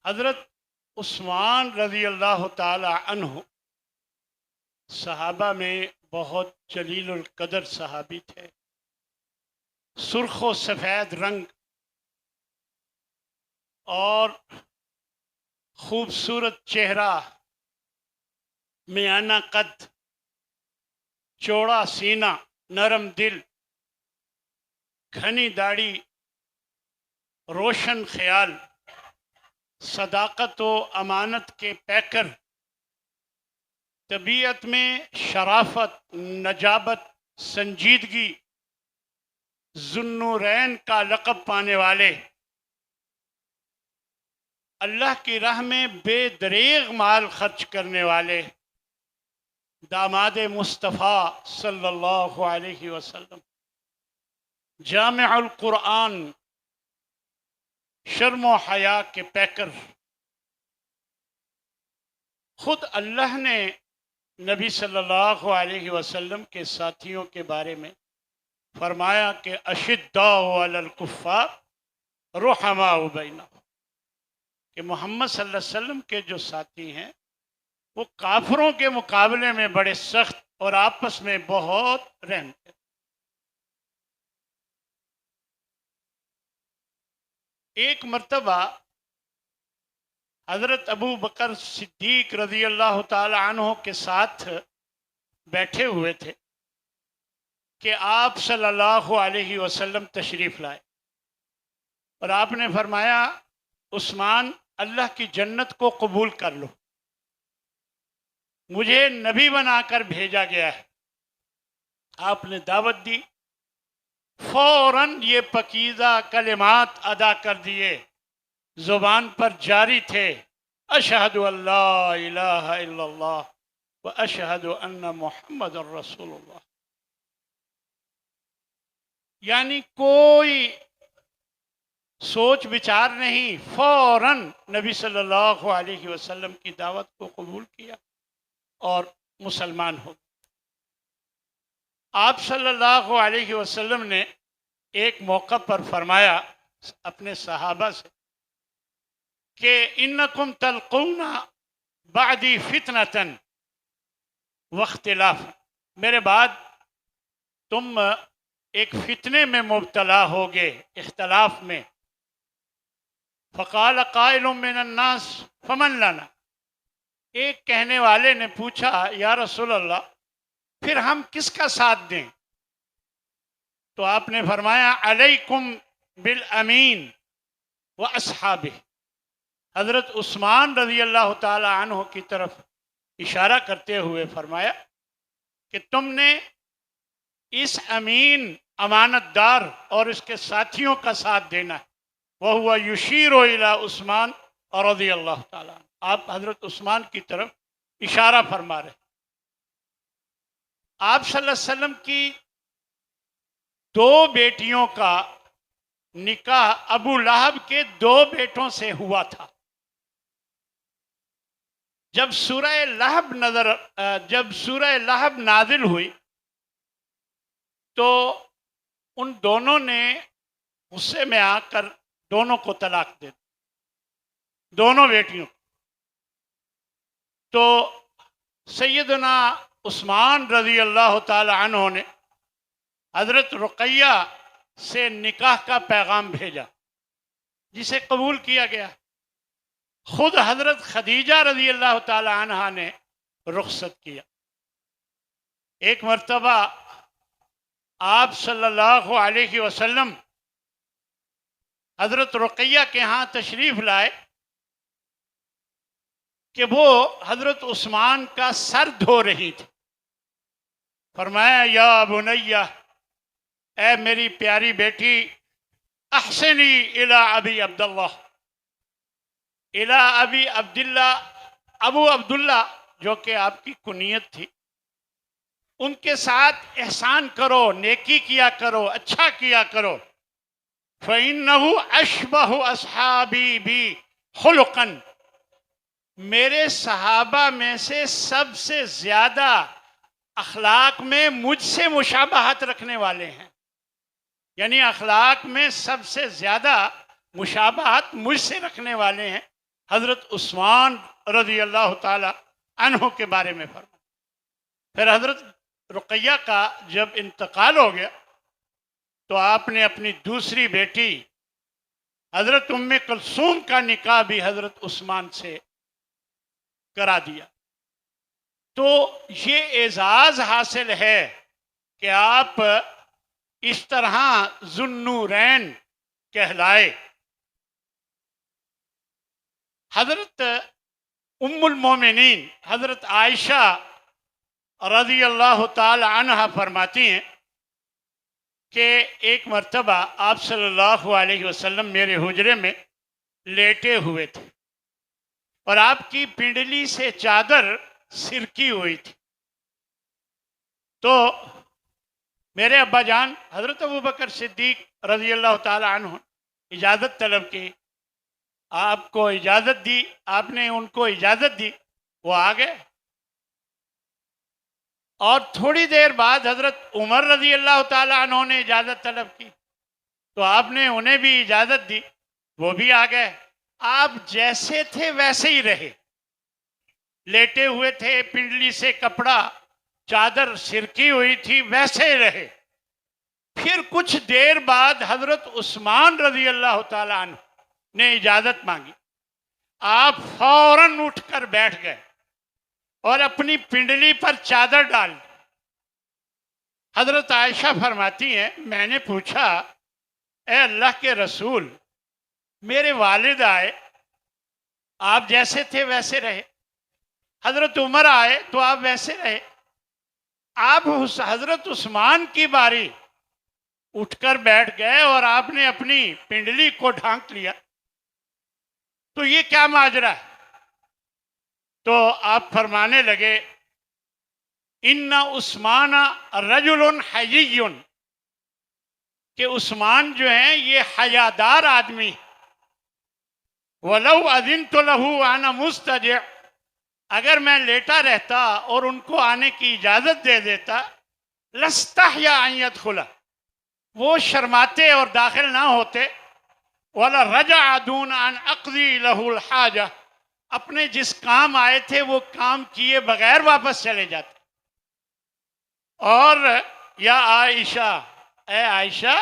हज़रत उस्मान रज़ी अल्लाह ताला अन्हु सहाबा में बहुत जलीलुल कदर सहाबी थे। सुर्ख व सफ़ेद रंग और खूबसूरत चेहरा, मियाना कद, चौड़ा सीना, नरम दिल, घनी दाढ़ी, रोशन ख्याल, सदाकत व अमानत के पैकर, तबीयत में शराफत, नजाबत, संजीदगी, जुन्नूरैन का लक़ब पाने वाले, अल्लाह की राह में बेदरेग माल खर्च करने वाले, दामाद मुस्तफ़ा सल्लल्लाहु अलैहि वसल्लम, जामिउल कुरान, शर्म व हया के पैकर। खुद अल्लाह ने नबी सल्लल्लाहु अलैहि वसल्लम के साथियों के बारे में फरमाया कि अशिद्दाउ अलल कुफ़्फ़ार रुहमाउ बैनहुम, कि मोहम्मद सल्लल्लाहु अलैहि वसल्लम के जो साथी हैं वो काफिरों के मुकाबले में बड़े सख्त और आपस में बहुत रहम थे। एक मर्तबा हज़रत अबू बकर सिद्दीक रज़ी अल्लाह ताला अन्हु के साथ बैठे हुए थे कि आप सल्लल्लाहु अलैहि वसल्लम तशरीफ़ लाए और आपने फरमाया, उस्मान, अल्लाह की जन्नत को कबूल कर लो, मुझे नबी बनाकर भेजा गया है। आपने दावत दी, फौरन ये पकीज़ा कलिमात अदा कर दिए, ज़ुबान पर जारी थे, अशहदु अल्ला इलाहा इल्लल्लाह व अशहदु अन्ना मुहम्मदुर रसूलुल्लाह। यानी कोई सोच विचार नहीं, फौरन नबी सल्लल्लाहु अलैहि वसल्लम की दावत को कबूल किया और मुसलमान हो। आप सल्लल्लाहु अलैहि वसल्लम ने एक मौका पर फरमाया अपने सहाबा से कि इन्नकुम तल्क़ूना बादी फितनतन वख्तिलाफ, मेरे बाद तुम एक फितने में मुब्तला होगे, इख्तलाफ में। फ़क़ाल क़ाइलुम मिनन्नास फ़मन लना, एक कहने वाले ने पूछा, या रसूल अल्लाह, फिर हम किसका साथ दें? तो आपने फरमाया, अलैकुम बिल अमीन व अस्हाबिह। हज़रत उस्मान रज़ी अल्लाह ताला अन्हु की तरफ इशारा करते हुए फरमाया कि तुमने इस अमीन, अमानतदार और इसके साथियों का साथ देना है। वह हुआ युशीरो इला उस्मान और रज़ी अल्लाह ताला। आप हज़रत उस्मान की तरफ इशारा फरमा रहे। आप सल्लल्लाहु अलैहि वसल्लम की दो बेटियों का निकाह अबू लहब के दो बेटों से हुआ था। जब सूरह लहब नाजिल हुई तो उन दोनों ने गुस्से में आकर दोनों को तलाक दे, दोनों बेटियों। तो सैयदना उस्मान रज़ी अल्लाह ताला अन्हु ने हज़रत रुक़ैया से निकाह का पैगाम भेजा, जिसे कबूल किया गया। खुद हज़रत खदीजा रज़ी अल्लाह ताला अन्हा ने रुखसत किया। एक मर्तबा आप सल्लल्लाहु अलैहि वसल्लम हज़रत रुक़ैया के यहाँ तशरीफ़ लाए कि वो हज़रत उस्मान का सर धो रही थी। फरमाया, या बुनैया, ए मेरी प्यारी बेटी, अहसनी इला अबी अब्दुल्लाह, इला अबी अब्दुल्ला, अबू अब्दुल्ला जो कि आपकी कुनियत थी, उनके साथ एहसान करो, नेकी किया करो, अच्छा किया करो। फ़इन्नहु अशबहु अस्हाबी बी खुलुक़न, मेरे सहाबा में से सबसे ज़्यादा अखलाक में मुझसे मुशाबहत रखने वाले हैं। यानी अखलाक में सबसे ज़्यादा मुशाबहत मुझसे रखने वाले हैं हज़रत उस्मान रज़ी अल्लाह ताला अन्हु के बारे में फरमाया। फिर हज़रत रुक़ैया का जब इंतकाल हो गया तो आपने अपनी दूसरी बेटी हज़रत उम्मे कुलसूम का निकाह भी हज़रत उस्मान से करा दिया। तो ये एजाज़ हासिल है कि आप इस तरह ज़ुन्नूरैन कहलाए। हज़रत उम्मुल मोमिनीन हज़रत आयशा रज़ी अल्लाह ताला अन्हा फरमाती हैं कि एक मर्तबा आप सल्लल्लाहु अलैहि वसल्लम मेरे हुजरे में लेटे हुए थे और आपकी पिंडली से चादर सिरकी हुई थी। तो मेरे अब्बा जान हज़रत अबू बकर सिद्दीक रज़ी अल्लाह ताला अन्हु इजाज़त तलब की, आपको इजाज़त दी, आपने उनको इजाज़त दी, वो आ गए। और थोड़ी देर बाद हज़रत उमर रज़ी अल्लाह ताला अन्हु ने इजाज़त तलब की तो आपने उन्हें भी इजाज़त दी, वो भी आ गए। आप जैसे थे वैसे ही रहे, लेटे हुए थे, पिंडली से कपड़ा चादर सिरकी हुई थी, वैसे ही रहे। फिर कुछ देर बाद हज़रत उस्मान रज़ी अल्लाह ताला अन्हु ने इजाज़त मांगी, आप फौरन उठकर बैठ गए और अपनी पिंडली पर चादर डाल दी। हज़रत आयशा फरमाती हैं, मैंने पूछा, ए अल्लाह के रसूल, मेरे वालिद आए, आप जैसे थे वैसे रहे, हज़रत उमर आए तो आप वैसे रहे, आप हज़रत उस्मान की बारी उठकर बैठ गए और आपने अपनी पिंडली को ढांक लिया, तो ये क्या माजरा है? तो आप फरमाने लगे, इन्ना उस्मान रजुलन हय्युन, कि उस्मान जो हैं ये हयादार आदमी, वलौ अज़िनतु लहू आना मुस्तज, अगर मैं लेटा रहता और उनको आने की इजाज़त दे देता, लस्तहया अन यदखुला, वो शर्माते और दाखिल ना होते, वला रजा दून अन अक़ज़ी लहुल हाजा, अपने जिस काम आए थे वो काम किए बगैर वापस चले जाते। और या आयशा, ए आयशा,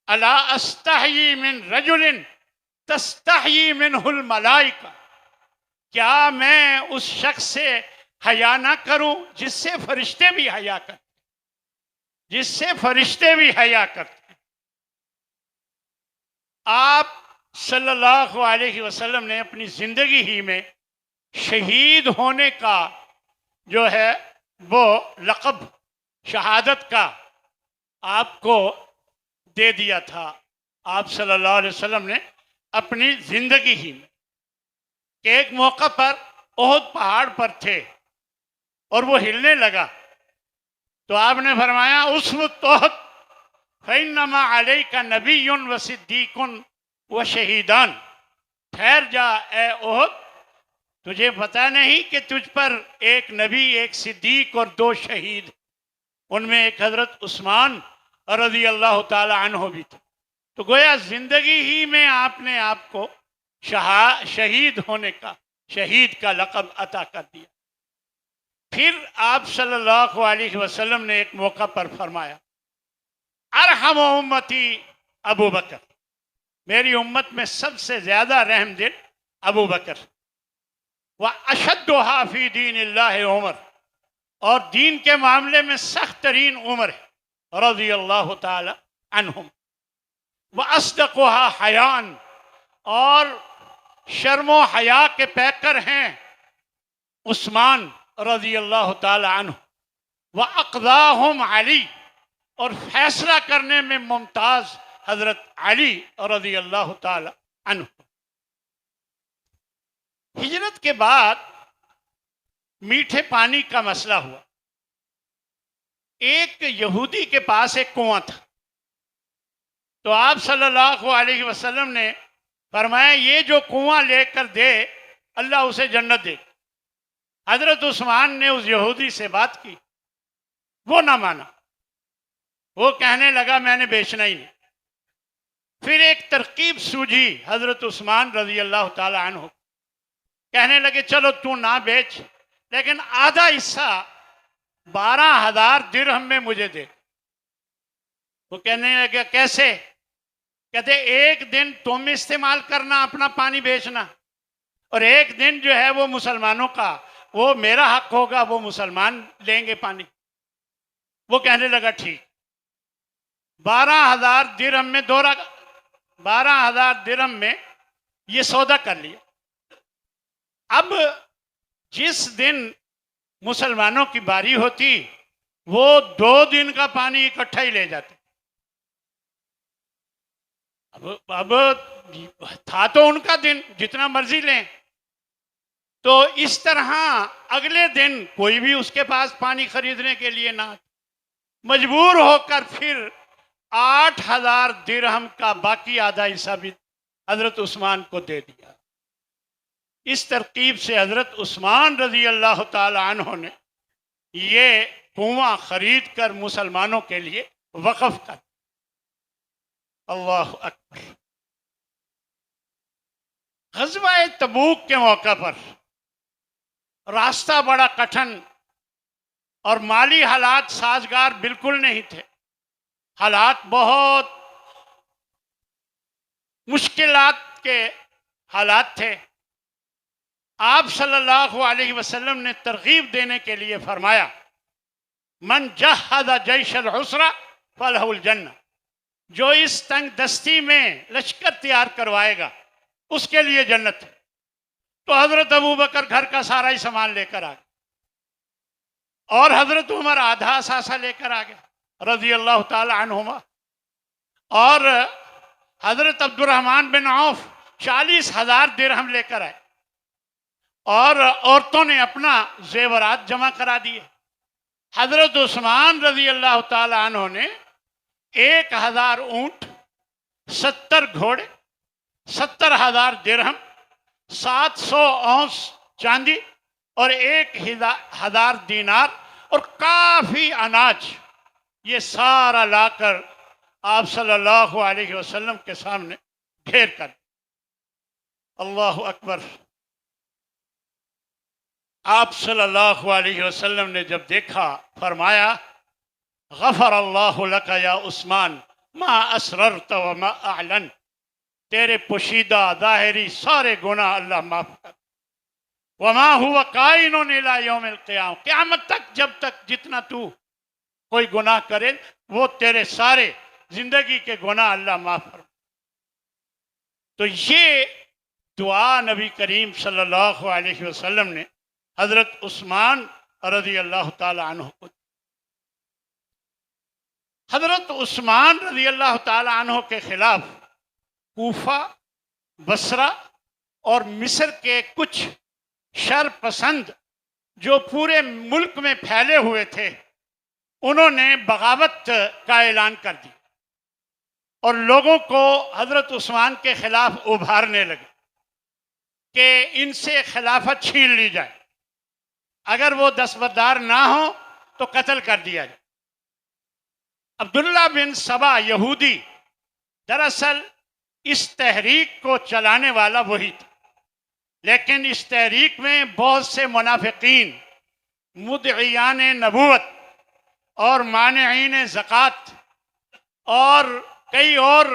अला अस्तही मिन रजुलिन तस्तही मिनहुल मलाइका, क्या मैं उस शख्स से हया ना करूं जिससे फरिश्ते भी हया करते, जिससे फरिश्ते भी हया करते। आप सल्लल्लाहु अलैहि वसल्लम ने अपनी जिंदगी ही में शहीद होने का जो है वो लक़ब शहादत का आपको दे दिया था। आप सल्लल्लाहु अलैहि वसल्लम ने अपनी जिंदगी ही में एक मौका पर ओहद पहाड़ पर थे और वो हिलने लगा तो आपने फरमाया, उसबुत ओहद फइन्नमा अलैका नबियुन व सिद्दीकुन व शहीदान, ठहर जा ए ओहद, तुझे पता नहीं कि तुझ पर एक नबी, एक सिद्दीक और दो शहीद, उनमें एक हज़रत उस्मान रज़ी अल्लाह ताला अन्हु भी थे। तो गोया जिंदगी ही में आपने आपको शहीद होने का, शहीद का लक़ब अता कर दिया। फिर आप सल्लल्लाहु अलैहि वसल्लम ने एक मौका पर फरमाया, अरहम उम्मती अबू बकर, मेरी उम्मत में सबसे ज्यादा रहमदिल अबू बकर, व अशद्दुहा फी दीनिल्लाह उमर, और दीन के मामले में सख्त तरीन उमर है रज़ी अल्लाह ताला अन्हुम, व अस्दक़ुहा हयान, और शर्मो हया के पैकर हैं उस्मान रज़ी अल्लाह ताला अन्हु, व अक़ज़ाहुम अली, और फैसला करने में मुमताज़ हज़रत अली रज़ी अल्लाह ताला अन्हु। हिजरत के बाद मीठे पानी का मसला हुआ। एक यहूदी के पास एक कुआं था, तो आप सल्लल्लाहु अलैहि वसल्लम ने फरमाया, ये जो कुआं लेकर दे अल्लाह उसे जन्नत दे। हजरत उस्मान ने उस यहूदी से बात की, वो ना माना, वो कहने लगा मैंने बेचना ही नहीं। फिर एक तरकीब सूझी हजरत उस्मान रज़ी अल्लाह ताला अन्हु, कहने लगे चलो तू ना बेच, लेकिन आधा हिस्सा 12,000 दिरहम में मुझे दे। वो कहने लगे कैसे? कहते एक दिन तुम इस्तेमाल करना, अपना पानी बेचना, और एक दिन जो है वो मुसलमानों का, वो मेरा हक होगा, वो मुसलमान लेंगे पानी। वो कहने लगा ठीक। 12,000 दिरहम में 12,000 दिरहम में ये सौदा कर लिया। अब जिस दिन मुसलमानों की बारी होती, वो 2 दिन का पानी इकट्ठा ही ले जाते। अब था तो उनका दिन, जितना मर्जी लें। तो इस तरह अगले दिन कोई भी उसके पास पानी खरीदने के लिए ना, मजबूर होकर फिर 8,000 दिरहम का बाकी आधा हिस्सा भी हजरत उस्मान को दे दिया। इस तरकीब से हजरत उस्मान रजी अल्लाह ताला अन्हु ने ये कुआं खरीद कर मुसलमानों के लिए वक़फ़ कर। अल्लाह अकबर। ग़ज़वा तबूक के मौका पर रास्ता बड़ा कठिन और माली हालात साजगार बिल्कुल नहीं थे। हालात बहुत मुश्किलात के हालात थे। आप सल्लल्लाहु अलैहि वसल्लम ने तरगीब देने के लिए फरमाया, मन जहद जैशल उसरा फलहुल जन्नह, जो इस तंग दस्ती में लश्कर तैयार करवाएगा उसके लिए जन्नत है। तो हजरत अबू बकर घर का सारा ही सामान लेकर आ गए और हजरत उमर आधा असासा लेकर आ गया रजी अल्लाह ताला अन्हुमा, और हजरत अब्दुर्रहमान बिन औफ 40,000 दिरहम लेकर आए, और औरतों ने अपना जेवरात जमा करा दिए। हजरत उस्मान रजी अल्लाह ताला अन्हु ने 1,000 ऊंट, 70 घोड़े, 70,000 दिरहम, 700 औंस चांदी और 1,000 दीनार और काफी अनाज, ये सारा लाकर आप सल्लल्लाहु अलैहि वसल्लम के सामने ढेर कर। अल्लाह अकबर। आप सल्लल्लाहु अलैहि वसल्लम ने जब देखा, फरमाया, गफर अल्लाहु लका या उस्मान मा असररत व मा अअलन, तेरे पोशीदा ज़ाहिरी सारे गुनाह अल्लाह माफ कर। वमा हुवा काइनुन इला यौमिल क़ियामा, क़यामत तक, जब तक जितना तू कोई गुनाह करे वो तेरे सारे जिंदगी के गुनाह अल्लाह माफ कर। तो ये दुआ नबी करीम सल्लल्लाहु अलैहि वसल्लम ने हजरत उस्मान रजी अल्लाह ताला अन्हु को। हजरत उस्मान रजी अल्लाह ताला अन्हु के खिलाफ कूफा, बसरा और मिस्र के कुछ शर पसंद जो पूरे मुल्क में फैले हुए थे, उन्होंने बगावत का ऐलान कर दिया और लोगों को हजरत उस्मान के खिलाफ उभारने लगे कि इनसे खिलाफत छीन ली जाए, अगर वो दस्तबरदार ना हो तो कत्ल कर दिया जाए। अब्दुल्ला बिन सबा यहूदी दरअसल इस तहरीक को चलाने वाला वही था, लेकिन इस तहरीक में बहुत से मुनाफिकीन, मुद्दईयान नबूवत और मानिईन ज़कात और कई और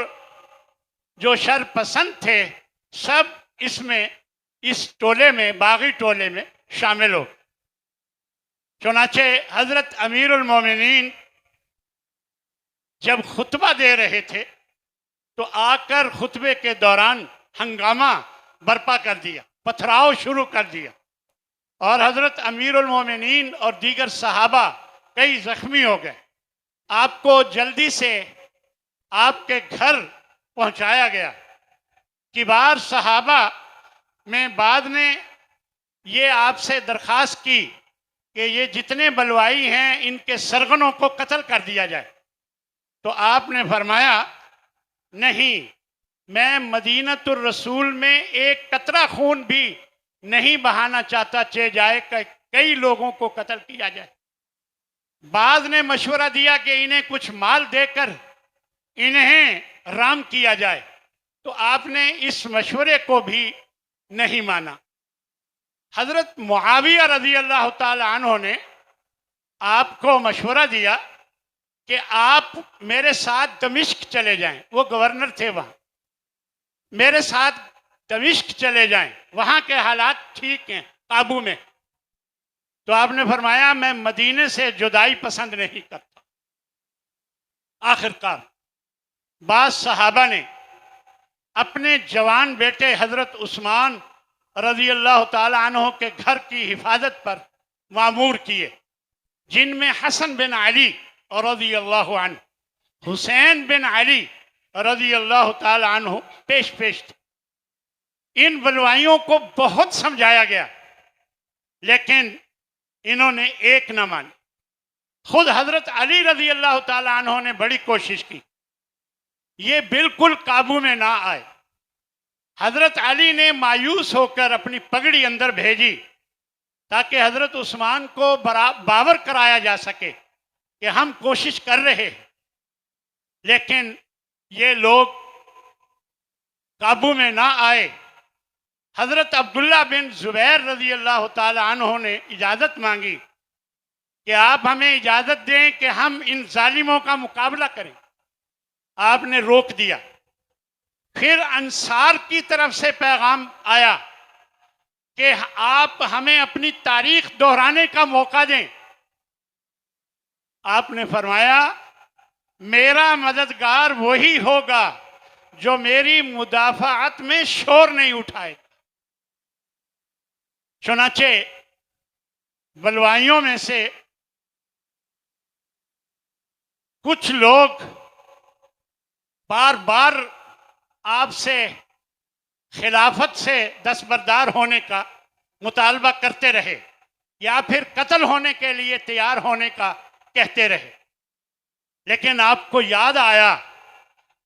जो शर पसंद थे, सब इसमें, इस टोले में, बागी टोले में शामिल हो। चुनाचे हजरत अमीरुल मोमिनीन जब खुतबा दे रहे थे तो आकर खुतबे के दौरान हंगामा बर्पा कर दिया, पथराव शुरू कर दिया, और हजरत अमीरुल मोमिनीन और दीगर सहाबा कई जख्मी हो गए। आपको जल्दी से आपके घर पहुंचाया गया। किबार सहाबा में बाद ने ये आपसे दरख्वास्त की कि ये जितने बलवाई हैं इनके सरगनों को कत्ल कर दिया जाए। तो आपने फरमाया, नहीं, मैं मदीनतुर रसूल में एक कतरा खून भी नहीं बहाना चाहता, चे जाए कई लोगों को कत्ल किया जाए। बाद ने मशवरा दिया कि इन्हें कुछ माल देकर इन्हें राम किया जाए, तो आपने इस मशवरे को भी नहीं माना। हजरत मुआविया रजी अल्लाह ताला अन्हु ने आपको मशवरा दिया कि आप मेरे साथ दमिश्क चले जाएं। वो गवर्नर थे वहां, मेरे साथ दमिश्क चले जाएं, वहां के हालात ठीक हैं, काबू में। तो आपने फरमाया मैं मदीने से जुदाई पसंद नहीं करता। आखिरकार बाज सहाबा ने अपने जवान बेटे हजरत उस्मान रजी अल्लाह ताला अन्हु के घर की हिफाजत पर मामूर किए, जिनमें हसन बिन अली और रजी अल्लाह अन्हु, हुसैन बिन अली रजी अल्लाह ताला अन्हु पेश पेश थे। इन बलवाइयों को बहुत समझाया गया, लेकिन इन्होंने एक न मानी। खुद हजरत अली रजी अल्लाह ताला अन्हु ने बड़ी कोशिश की, ये बिल्कुल काबू में ना आए। हजरत अली ने मायूस होकर अपनी पगड़ी अंदर भेजी ताकि हजरत उस्मान को बावर कराया जा सके कि हम कोशिश कर रहे हैं, लेकिन ये लोग काबू में ना आए। हजरत अब्दुल्ला बिन जुबैर रजी अल्लाह ताला अन्हु ने इजाज़त मांगी कि आप हमें इजाज़त दें कि हम इन जालिमों का मुकाबला करें। आपने रोक दिया। फिर अंसार की तरफ से पैगाम आया कि आप हमें अपनी तारीख दोहराने का मौका दें। आपने फरमाया मेरा मददगार वही होगा जो मेरी मुदाफात में शोर नहीं उठाए। चुनाचे बलवाइयों में से कुछ लोग बार बार आपसे खिलाफत से दस्तबरदार होने का मुतालबा करते रहे या फिर कत्ल होने के लिए तैयार होने का कहते रहे, लेकिन आपको याद आया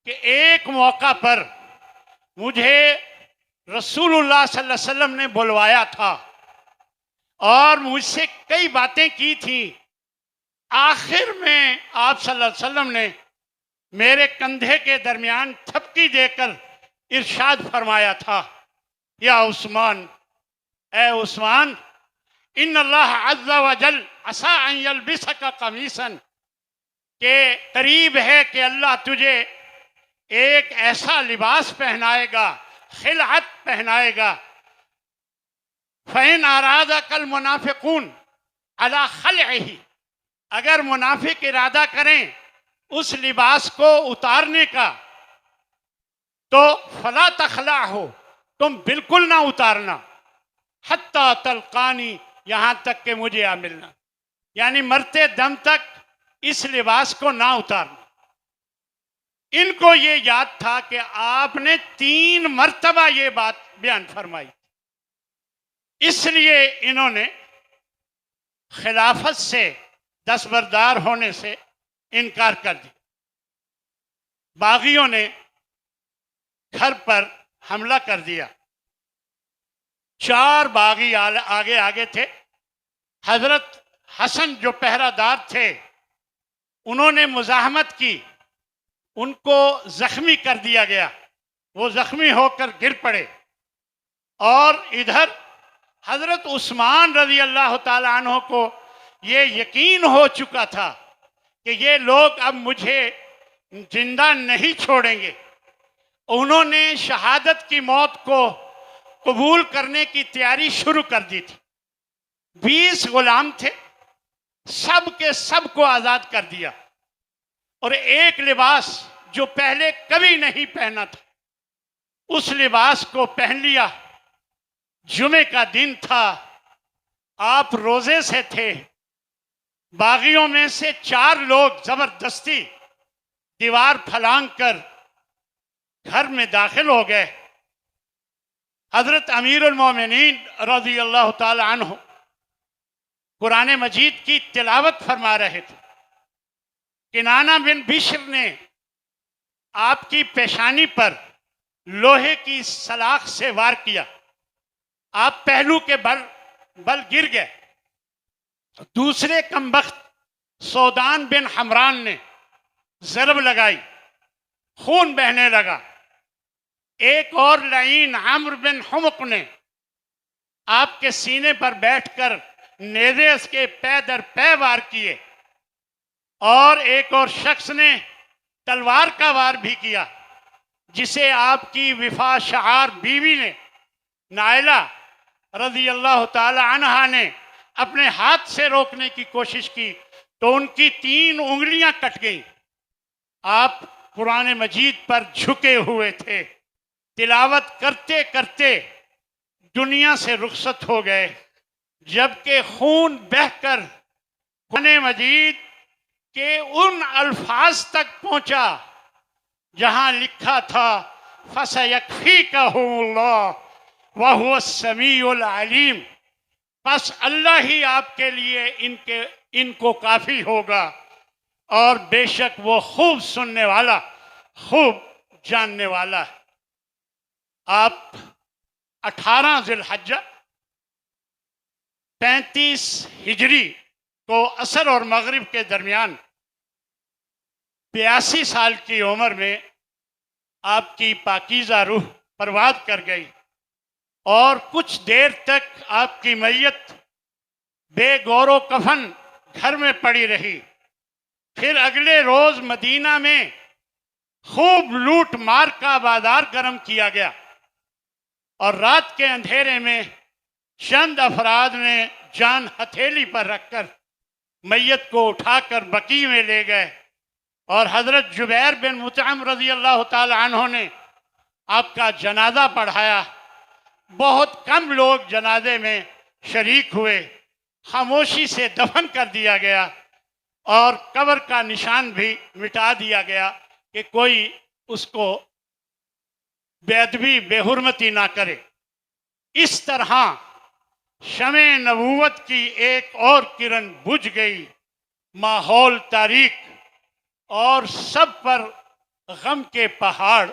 कि एक मौका पर मुझे रसूलुल्लाह सल्लल्लाहु अलैहि वसल्लम ने बुलवाया था और मुझसे कई बातें की थी। आखिर में आप सल्लल्लाहु अलैहि वसल्लम ने मेरे कंधे के दरमियान थपकी देकर इरशाद फरमाया था, या उस्मान, ए उस्मान, इन अल्लाह अज़्ज़ा व जल असा अन यल्बिसका कमीसन, के करीब है कि अल्लाह तुझे एक ऐसा लिबास पहनाएगा, खिलअत पहनाएगा। फ़इन अरादा कल मुनाफिकून अला खलअही, अगर मुनाफिक इरादा करें उस लिबास को उतारने का तो फला तखला हो, तुम बिल्कुल ना उतारना, हत्ता तलकानी, यहां तक कि मुझे आ मिलना, यानी मरते दम तक इस लिबास को ना उतारना। इनको ये याद था कि आपने 3 मर्तबा ये बात बयान फरमाई, इसलिए इन्होंने खिलाफत से दस्तबरदार होने से इनकार कर दिया। बागियों ने घर पर हमला कर दिया। 4 बागी आगे आगे थे। हजरत हसन जो पहरादार थे उन्होंने मुजाहमत की, उनको जख्मी कर दिया गया, वो जख्मी होकर गिर पड़े। और इधर हजरत उस्मान रजी अल्लाह ताला अन्हु को ये यकीन हो चुका था कि ये लोग अब मुझे जिंदा नहीं छोड़ेंगे। उन्होंने शहादत की मौत को कबूल करने की तैयारी शुरू कर दी थी। 20 गुलाम थे, सब के सब को आज़ाद कर दिया और एक लिबास जो पहले कभी नहीं पहना था उस लिबास को पहन लिया। जुमे का दिन था, आप रोजे से थे। बागियों में से 4 लोग जबरदस्ती दीवार फलांग कर घर में दाखिल हो गए। हजरत अमीरुल मोमिनीन रज़ी अल्लाह ताला अन्हु कुरान मजीद की तिलावत फरमा रहे थे। किनाना बिन बिश्र ने आपकी पेशानी पर लोहे की सलाख से वार किया, आप पहलू के बल गिर गए। दूसरे कमबख्त सौदान बिन हमरान ने ज़रब लगाई, खून बहने लगा। एक और लाइन आम्र बिन हुमक ने आपके सीने पर बैठकर नेज़े के पै दर पै वार किए और एक और शख्स ने तलवार का वार भी किया, जिसे आपकी विफा शआर बीवी ने नाइला रज़ी अल्लाह ताला अन्हा ने अपने हाथ से रोकने की कोशिश की तो उनकी 3 उंगलियां कट गई। आप कुरान मजीद पर झुके हुए थे, तिलावत करते करते दुनिया से रुखसत हो गए, जबकि खून बहकर कुरान मजीद के उन अल्फाज तक पहुंचा जहां लिखा था फसयकफीकहुल्लाह व हुवा समीउल अलीम, बस अल्लाह ही आपके लिए इनको काफ़ी होगा और बेशक वो खूब सुनने वाला, खूब जानने वाला है। आप 18 ज़िलहज्जा 35 हिजरी को असर और मगरिब के दरमियान 82 साल की उम्र में आपकी पाकीज़ा रूह परवाद कर गई और कुछ देर तक आपकी मैयत बेगौरो कफन घर में पड़ी रही। फिर अगले रोज मदीना में खूब लूट मार का बाजार गर्म किया गया और रात के अंधेरे में चंद अफराद ने जान हथेली पर रखकर मैयत को उठाकर बकी में ले गए और हजरत जुबैर बिन मुतअम रज़ी अल्लाह ताला अन्हु ने आपका जनाजा पढ़ाया। बहुत कम लोग जनाजे में शरीक हुए, खामोशी से दफन कर दिया गया और कब्र का निशान भी मिटा दिया गया कि कोई उसको बेअदबी बेहुरमती ना करे। इस तरह शमे नबूवत की एक और किरण बुझ गई, माहौल तारीक और सब पर गम के पहाड़।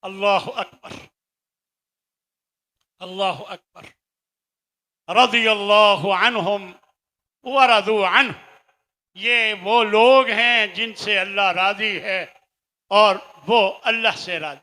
अल्लाह अकबर, अल्लाह अकबर। रज़ियल्लाहु अन्हुम व रज़ू अन्हु, ये वो लोग हैं जिनसे अल्लाह राज़ी है और वो अल्लाह से राज़ी।